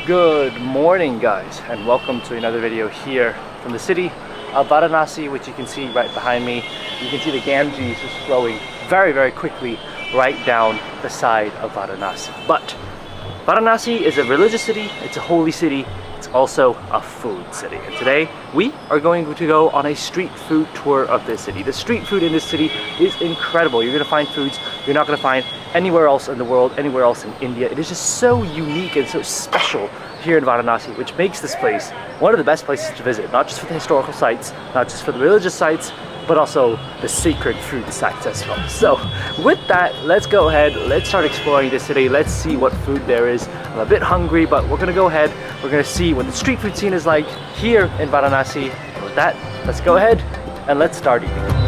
Good morning guys, and welcome to another video here from the city of Varanasi, which you can see right behind me. You can see the Ganges just flowing very quickly right down the side of Varanasi. But Varanasi is a religious city, it's a holy city, it's also a food city. And today we are going to go on a street food tour of this city. The street food in this city is incredible. You're gonna find foods you're not gonna find anywhere else in the world, anywhere else in India. It is just so unique and so special here in Varanasi, which makes this place one of the best places to visit, not just for the historical sites, not just for the religious sites, but also the sacred food sites as well. So with that, let's go ahead, let's start exploring this city, let's see what food there is. I'm a bit hungry, but we're gonna go ahead, we're gonna see what the street food scene is like here in Varanasi. And with that, let's go ahead and let's start eating.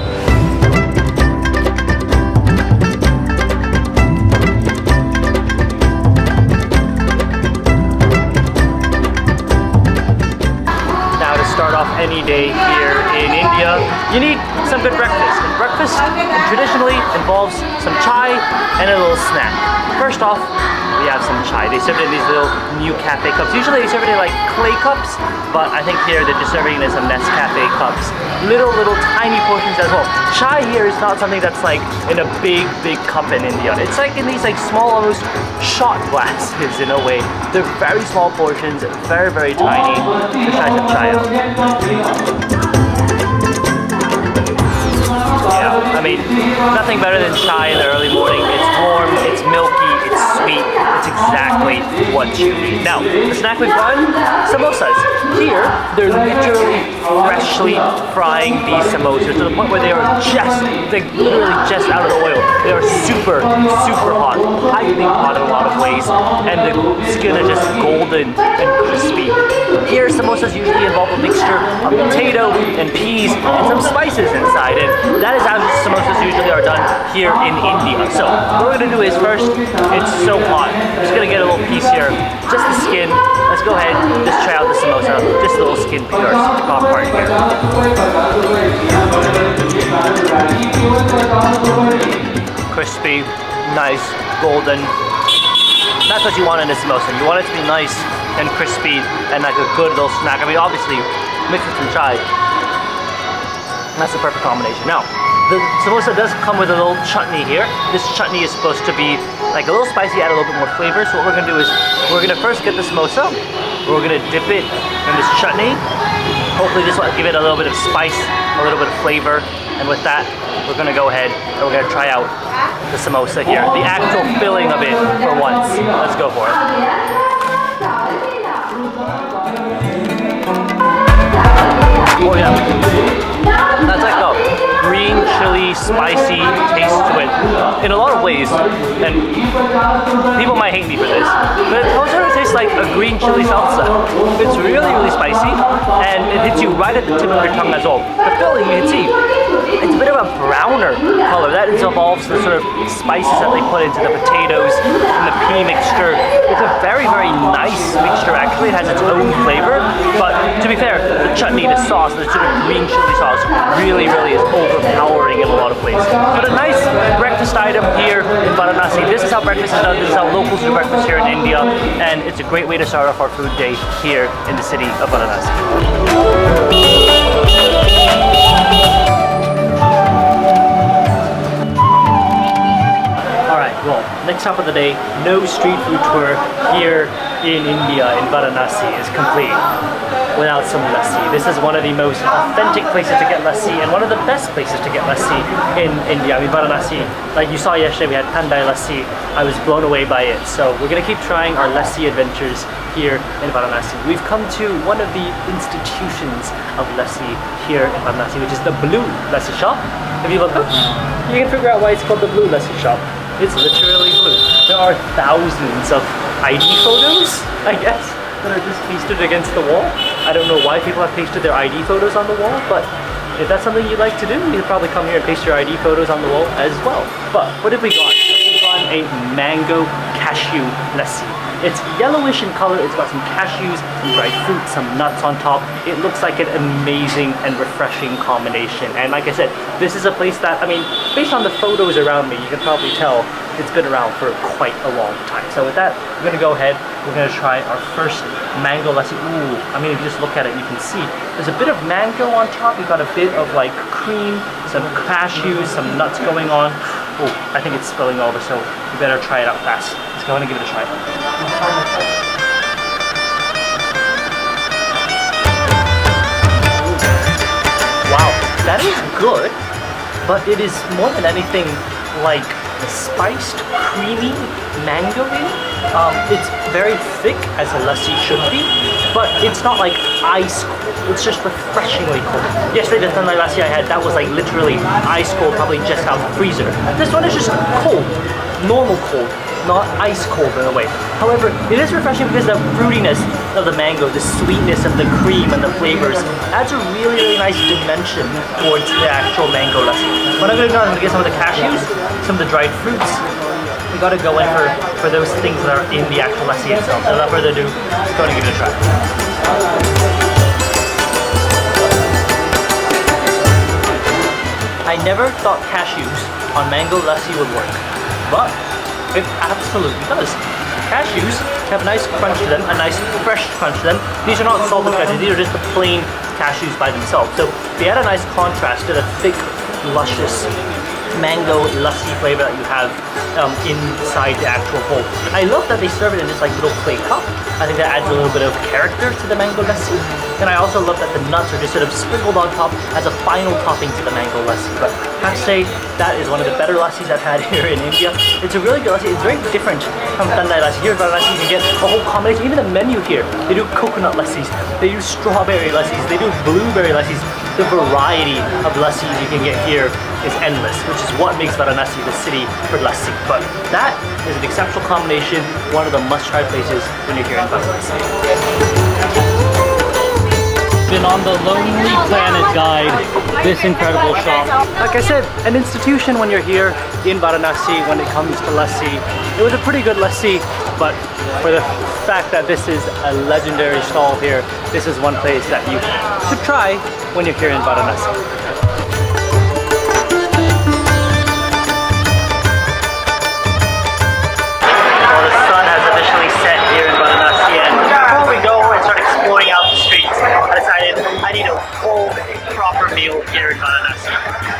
Start off any day here in India, you need some good breakfast. And breakfast traditionally involves some chai and a little snack. First off, we have some chai. They serve it in these little new cafe cups. Usually they serve it in like clay cups, but I think here they're just serving it in some Nescafe cups. Little tiny portions as well. Chai here is not something that's like in a big cup in India. It's like in these like small, almost shot glasses in a way. They're very small portions, very tiny. Let's try some chai out. Yeah, I mean, nothing better than chai in the early morning. It's warm, it's milky, it's sweet. It's exactly what you need. Now, the snack we've got, samosas. Here, they're literally freshly frying these samosas to the point where they are literally just out of the oil. They are super hot, piping hot in a lot of ways, and the skin is just golden and crispy. Here, samosas usually involve a mixture of potato and peas and some spices inside, and that is how samosas usually are done here in India. So, what we're gonna do is first, it's so hot. I'm just gonna get a little piece here, just the skin. Let's go ahead, just try out the samosa, just a little skin piece, or top part here. Crispy, nice, golden. That's what you want in a samosa. You want it to be nice and crispy and like a good little snack. I mean, obviously, mixed with some chai, that's the perfect combination. Now, the samosa does come with a little chutney here. This chutney is supposed to be like a little spicy, add a little bit more flavor. So what we're gonna do is, we're gonna first get the samosa, we're gonna dip it in this chutney. Hopefully this will give it a little bit of spice, a little bit of flavor. And with that, we're gonna go ahead and we're gonna try out the samosa here. The actual filling of it for once. Let's go for it. Oh yeah, that's like a green chili spicy taste to it in a lot of ways, and people might hate me for this, but it also tastes like a green chili salsa. It's really spicy, and it hits you right at the tip of your tongue as well. The filling, you can see, it's a bit of a browner color. That involves the sort of spices that they put into the potatoes and the pea mixture. It's a very nice mixture actually. It has its own flavor, but to be fair, the chutney, the sauce, the sort of green chili sauce really is overpowering in a lot of ways. But a nice breakfast item here in Varanasi. This is how breakfast is done. This is how locals do breakfast here in India, and it's a great way to start off our food day here in the city of Varanasi. Well, next stop of the day, no street food tour here in India, in Varanasi, is complete without some lassi. This is one of the most authentic places to get lassi and one of the best places to get lassi in India. I mean, Varanasi, like you saw yesterday, we had Thandai lassi. I was blown away by it. So we're gonna keep trying our lassi adventures here in Varanasi. We've come to one of the institutions of lassi here in Varanasi, which is the Blue Lassi shop. If you look up, you can figure out why it's called the Blue Lassi shop. It's literally blue. There are thousands of ID photos, I guess, that are just pasted against the wall. I don't know why people have pasted their ID photos on the wall, but if that's something you'd like to do, you could probably come here and paste your ID photos on the wall as well. But what have we got? We've got a mango cashew lassi. It's yellowish in color, it's got some cashews, some dried fruit, some nuts on top. It looks like an amazing and refreshing combination. And like I said, this is a place that, I mean, based on the photos around me, you can probably tell it's been around for quite a long time. So with that, I'm gonna go ahead we're gonna try our first mango lassi. Ooh, I mean, if you just look at it, you can see there's a bit of mango on top. We've got a bit of like cream, some cashews, some nuts going on. Oh, I think it's spilling over, so we better try it out fast. Let's go ahead and give it a try. Wow, that is good, but it is more than anything like spiced, creamy mango-y. It's very thick, as a lassi should be, but it's not like ice cold. It's just refreshingly cold. Yesterday, the Thai lassi I had, that was like literally ice cold, probably just out of the freezer. This one is just cold, normal cold, not ice cold in a way. However, it is refreshing because the fruitiness of the mango, the sweetness of the cream and the flavors adds a really, really nice dimension towards the actual mango lassi. What I'm going to do is I'm going to get some of the cashews, some of the dried fruits. We got to go in for those things that are in the actual lassi itself. So without further ado, let's go and give it a try. I never thought cashews on mango lassi would work, but it absolutely does. Cashews have a nice crunch to them, a nice fresh crunch to them. These are not salted cashews, these are just the plain cashews by themselves. So they add a nice contrast to the thick, luscious mango lassi flavor that you have inside the actual bowl. I love that they serve it in this like little clay cup. I think that adds a little bit of character to the mango lassi. And I also love that the nuts are just sort of sprinkled on top as a final topping to the mango lassi. But I have to say, that is one of the better lassis I've had here in India. It's a really good lassi. It's very different from Thai lassi. Here in Varanasi, you can get a whole combination. Even the menu here, they do coconut lassis, they do strawberry lassis, they do blueberry lassis. The variety of lassis you can get here is endless, which is what makes Varanasi the city for lassi. But that is an exceptional combination, one of the must-try places when you're here in Varanasi. Been on the Lonely Planet guide, this incredible shop. Like I said, an institution when you're here in Varanasi when it comes to lassi. It was a pretty good lassi, but for the fact that this is a legendary stall here, this is one place that you should try when you're here in Varanasi. I need a full, proper meal here in Varanasi.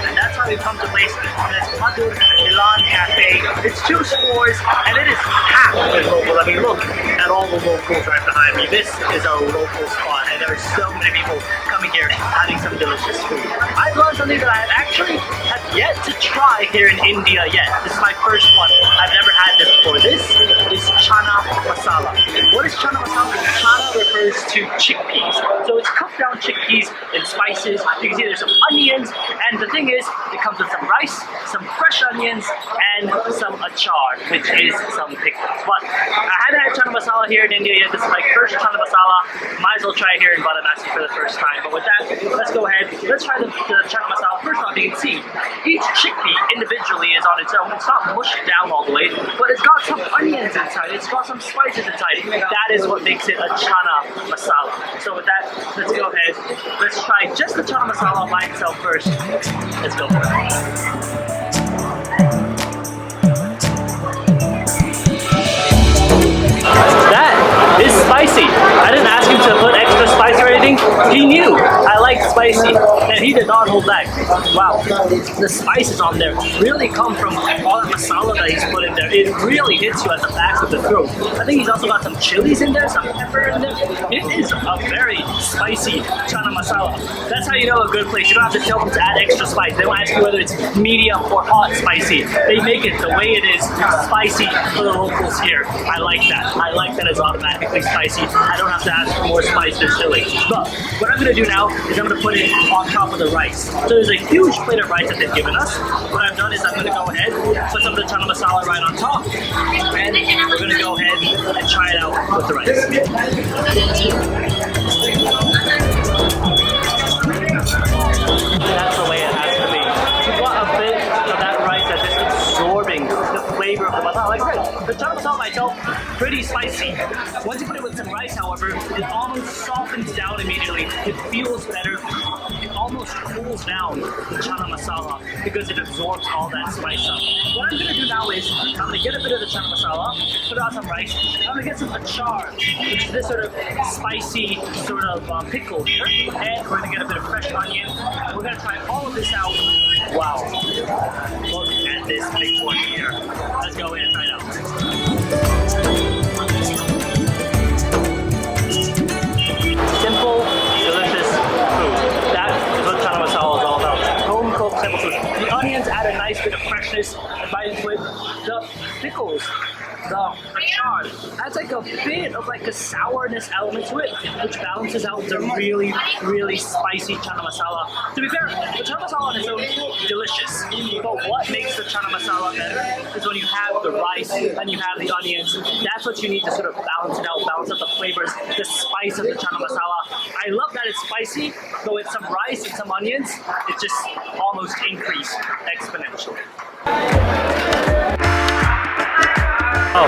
And that's why we've come to a place that's called Milan Cafe. It's 2 floors and it is packed with locals. I mean, look at all the locals right behind me. This is a local spot and there are so many people coming here having some delicious food. I've learned something that I actually have yet to try here in India yet. This is my first one. I've never had this before. This is Chana Masala. What is Chana Masala? Chana refers to chickpeas. So it's cooked down chickpeas and spices. You can see there's some onions, and the thing is, it comes with some rice, some fresh onions, and some achar, which is some pickles. But I haven't had Chana Masala here in India yet. This is my first Chana Masala. Might as well try it here in Varanasi for the first time. But with that, let's go ahead. Let's try the Chana Masala. First off, you can see each chickpea individually is on its own. It's not mushed down all the way, but it's got some onions inside. It's got some spices inside. That is what makes it a Chana Masala. So with that, let's go ahead. Let's try just the Chana Masala by itself first. Let's go for it. That is spicy. I didn't ask him to put extra spice or anything. He knew I like spicy, and he did not hold back. Wow, the spices on there really come from all the masala that he's put in there. It really hits you at the back of the throat. I think he's also got some chilies in there, some pepper in there. It is a very spicy Chana Masala. That's how you know a good place. You don't have to tell them to add extra spice. They won't ask you whether it's medium or hot spicy. They make it the way it is, spicy for the locals here. I like that. I like that it's automatically spicy. I don't have to ask for more spice than chili. But what I'm going to do now is I'm going to put it on top of the rice. So there's a huge plate of rice that they've given us. What I've done is I'm going to go ahead, put some of the Chana Masala right on top, and we're going to go ahead and try it out with the rice. That's the way it has to be. You want a bit of that rice that's just absorbing the flavor of the masala. Like I said, the Chana Masala by itself, pretty spicy. Once you put it with some rice, however, it almost softens down immediately. It feels better. It almost cools down the chana masala because it absorbs all that spice up. What I'm gonna do now is I'm gonna get a bit of the chana masala, put on some rice. I'm gonna get some achar, which is this sort of spicy sort of pickle here, and we're gonna get a bit of fresh onion. We're gonna try all of this out. Wow, look at this big one here. Let's go in and try it out. Simple, delicious food. That is what chana masala is all about. Home cooked simple food. The onions add a nice bit of freshness right into it. The pickles, the achar, adds like a bit of like a sourness element to it, which balances out the really, really spicy chana masala. To be fair, the chana masala on its own is delicious, but what makes the chana masala better is when you have the rice and you have the onions. That's what you need to sort of balance it out, balance out the flavors, the spice of the chana masala. I love that it's spicy, but with some rice and some onions, it just almost increased exponentially. Oh,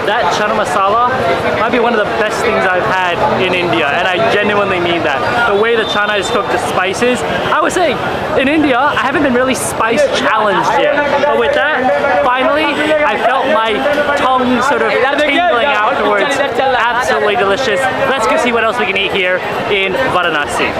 that chana masala might be one of the best things I've had in India, and I genuinely mean that. The way the chana is cooked, the spices. I was saying, in India, I haven't been really spice challenged yet, but with that, finally, I felt my tongue sort of tingling afterwards. Absolutely delicious. Let's go see what else we can eat here in Varanasi.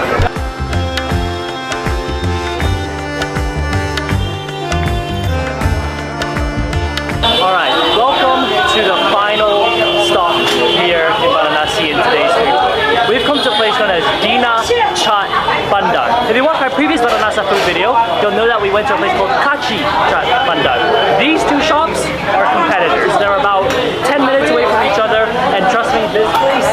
Alright, welcome to the final stop here in Varanasi in today's food. We've come to a place known as Dina Chaat Bandar. If you watched my previous Varanasi food video, you'll know that we went to a place called Kachi Chaat Bandar. These two shops are competitors. They're about 10 minutes away from each other, and trust me, this place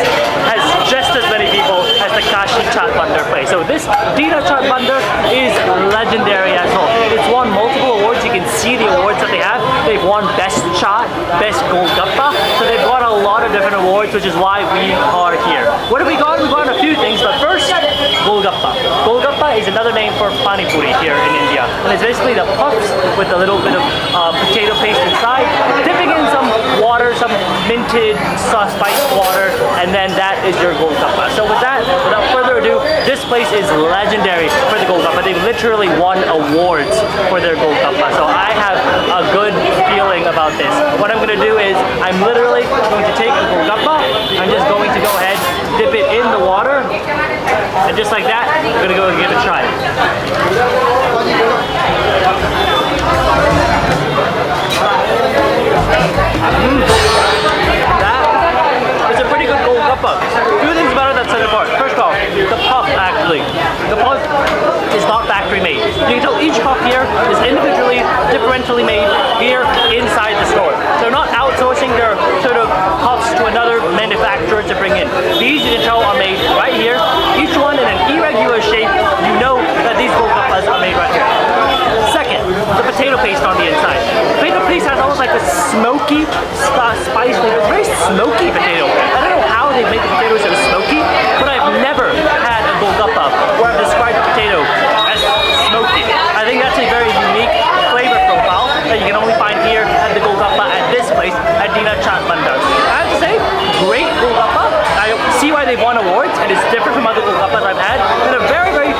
has just as many people as the Kachi Chaat Bandar place. So this Dina Chaat Bandar is legendary as well. It's won multiple awards. You can see the awards that they have. They've won Best Chaat, Best Golgappa. So they've got a lot of different awards, which is why we are here. What have we got? We've got a few things, but first, Golgappa. Golgappa is another name for pani puri here in India. And it's basically the puffs with a little bit of potato paste inside, dipping in some water, some minted spiced water, and then that is your Golgappa. So with that, without further ado, this place is legendary for the Golgappa. They've literally won awards for their Golgappa. So I have a good feeling about this. What I'm going to do is I'm literally going to take the Golgappa. I'm just going to go ahead, dip it in the water, and just like that, I'm going to go and give it a try. That is a pretty good Golgappa. Two things about it that set it apart. First off, the puff actually. The puff is not factory made. You can tell each puff here is individually, differentially made here inside the store. They're not outsourcing their sort of puffs to another manufacturer to bring in. These, you can tell, are made right here. Each one in an irregular shape. You know that these Golgappas are made right here. Second, the potato paste on the inside. Potato paste has almost like a smoky spice flavor. It's very smoky potato. I don't know how they make the potatoes so smoky, but I've never had a Golgappa where I've described the potato as smoky. I think that's a very unique flavor profile that you can only find here at the Golgappa at this place at Dina Chaat Bandar. I have to say, great Golgappa. I see why they've won awards, and it's different from other Golgappas I've had. And a very, very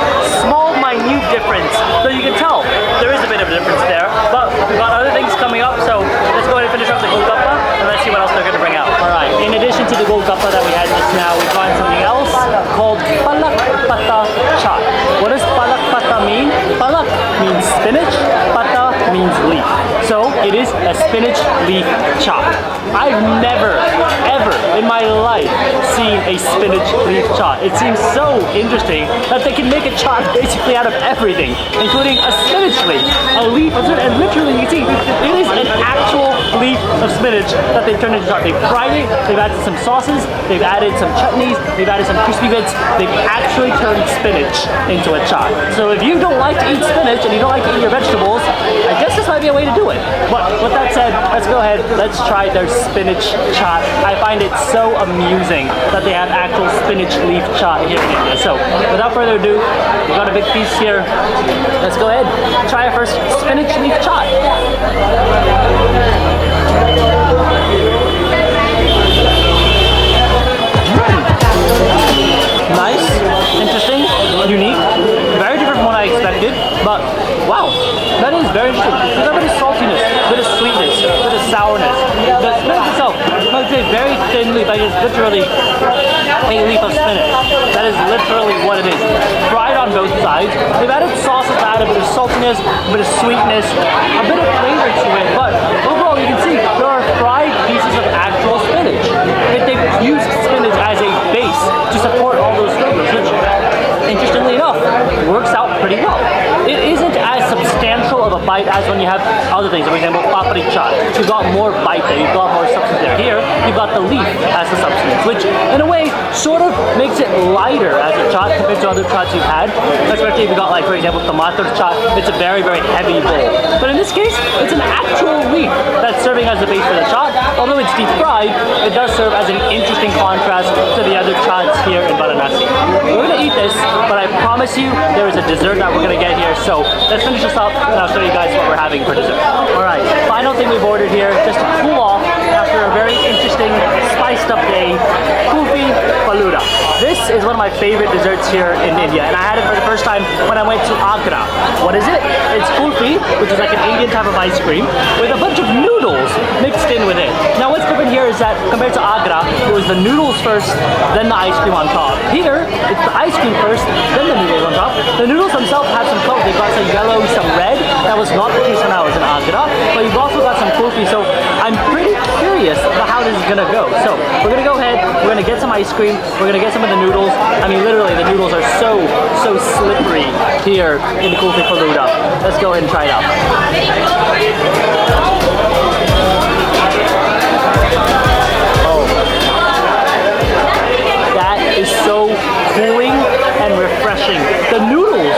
small, minute difference. So you can tell there is a bit of a difference there. But we've got other things coming up, so let's go ahead and finish up the Golgappa, and let's see what else they're going to bring out. Alright, in addition to the Golgappa that we had just now, we've got something else called Palak Patta Chaat. What does Palak Patta mean? Palak means spinach, Patta means leaf. So it is a spinach leaf chaat. I've never, ever in my life seen a spinach leaf chaat. It seems so interesting that they can make a chaat basically out of everything, including a spinach leaf, a leaf of spinach, and literally you can see it is an actual leaf of spinach that they've turned into chaat. They've fried it, they've added some sauces, they've added some chutneys, they've added some crispy bits. They've actually turned spinach into a chaat. So if you don't like to eat spinach and you don't like to eat your vegetables, I guess this might be a way to do it. But with that said, let's go ahead, let's try their spinach chaat. I find it so amusing that they have actual spinach leaf chaat here in India. So without further ado, we got a big piece here. Let's go ahead, try our first spinach leaf chaat. Nice, interesting, unique, very literally a leaf of spinach. That is literally what it is. Fried on both sides. They've added sauces to add a bit of saltiness, a bit of sweetness, a bit of flavor to it, but overall you can see there are fried pieces of actual spinach. They've used spinach as a base to support all those flavors, which, interestingly enough, works out pretty well. It isn't as substantial of a bite as when you have other things. For example, Patta Chaat. You've got more bite there, you've got more substance there. Here, you've got the leaf as the substance, which in a way sort of makes it lighter as a chaat compared to other chaats you've had. Especially if you've got, like, for example, Untitled Chapter, it's a very, very heavy bowl. But in this case, it's an actual leaf that's serving as the base for the chaat. Although it's deep fried, it does serve as an interesting contrast to the other chaats here in Varanasi. We're gonna eat this, but I promise you there is a dessert that we're gonna get here. So let's finish this up and I'll show you guys what we're having for dessert. Alright, final thing we've ordered here, just to cool off after a very interesting, spiced up day, kulfi faluda. This is one of my favorite desserts here in India, and I had it for the first time when I went to Agra. What is it? It's kulfi, which is like an Indian type of ice cream, with a bunch of noodles mixed in with it. Now what's different here is that compared to Agra, it was the noodles first, then the ice cream on top. Here, it's the ice cream first, then the noodles on top. The noodles themselves have some color. They've got some yellow, some red. That was not the case when I was in Agra, but you've also got some kulfi, so I'm pretty curious about how this is gonna go. So we're gonna go ahead, we're gonna get some ice cream, we're gonna get some of the noodles. I mean, literally, the noodles are so slippery here in the kulfi faluda. Let's go ahead and try it out. Oh, that is so cooling and refreshing. The noodles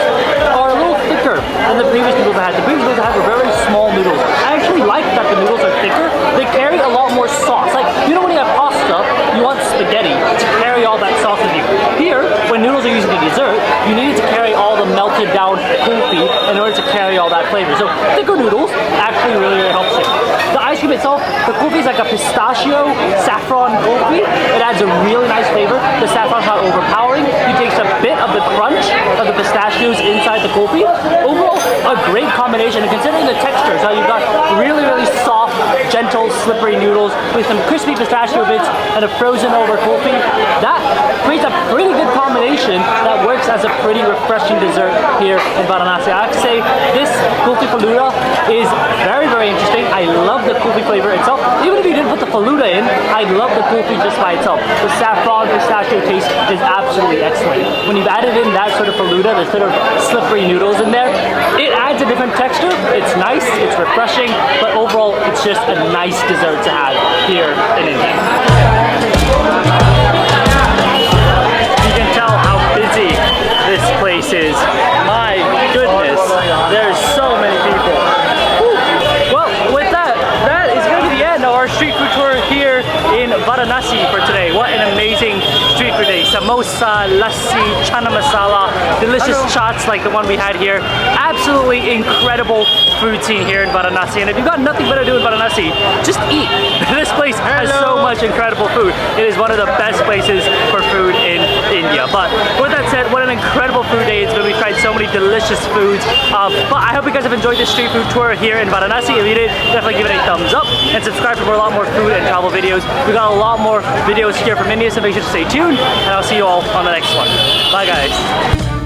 are a little thicker than the previous noodles I had. The previous noodles I had were very small noodles. I actually like that the noodles are thicker. They carry a lot more sauce. Like, you know when you have pasta, you want spaghetti to carry all that sauce with you. Here, when noodles are used in a dessert, you need it to carry all the melted down kulfi in order to carry all that flavor. So thicker noodles actually really helps it. The ice cream itself, the kulfi is like a pistachio saffron kulfi. It adds a really nice flavor. The saffron's not overpowering. You taste a bit of the crunch of the pistachios inside the kulfi. Overall, a great combination. And considering the texture, so you've got really, really soft, gentle, slippery noodles with some crispy pistachio bits and a frozen over kulfi. That creates a pretty good combination that works as a pretty refreshing dessert here in Varanasi. I have to say, this kulfi faluda is very, very interesting. I love the kulfi flavor itself. Even if you didn't put the faluda in, I love the kulfi just by itself. The saffron pistachio taste is absolutely excellent. When you've added in that sort of faluda, the sort of slippery noodles in there, it adds a different texture. It's nice, it's refreshing, but overall, it's just a nice dessert to have here in India. You can tell how busy this place is. My goodness, there's so many people. Whew. Well, with that is going to be the end of our street food tour here in Varanasi for today. What an amazing street food day. Samosa, lassi, chana masala, delicious chaats like the one we had here. Absolutely incredible food scene here in Varanasi. And if you've got nothing better to do in Varanasi, just eat. This place has so much incredible food. It is one of the best places for food in India. But with that said, what an incredible food day it's been. We've tried so many delicious foods. But I hope you guys have enjoyed this street food tour here in Varanasi. If you did, definitely give it a thumbs up and subscribe for a lot more food and travel videos. We've got a lot more videos here from India, so make sure to stay tuned, and I'll see you all on the next one. Bye guys.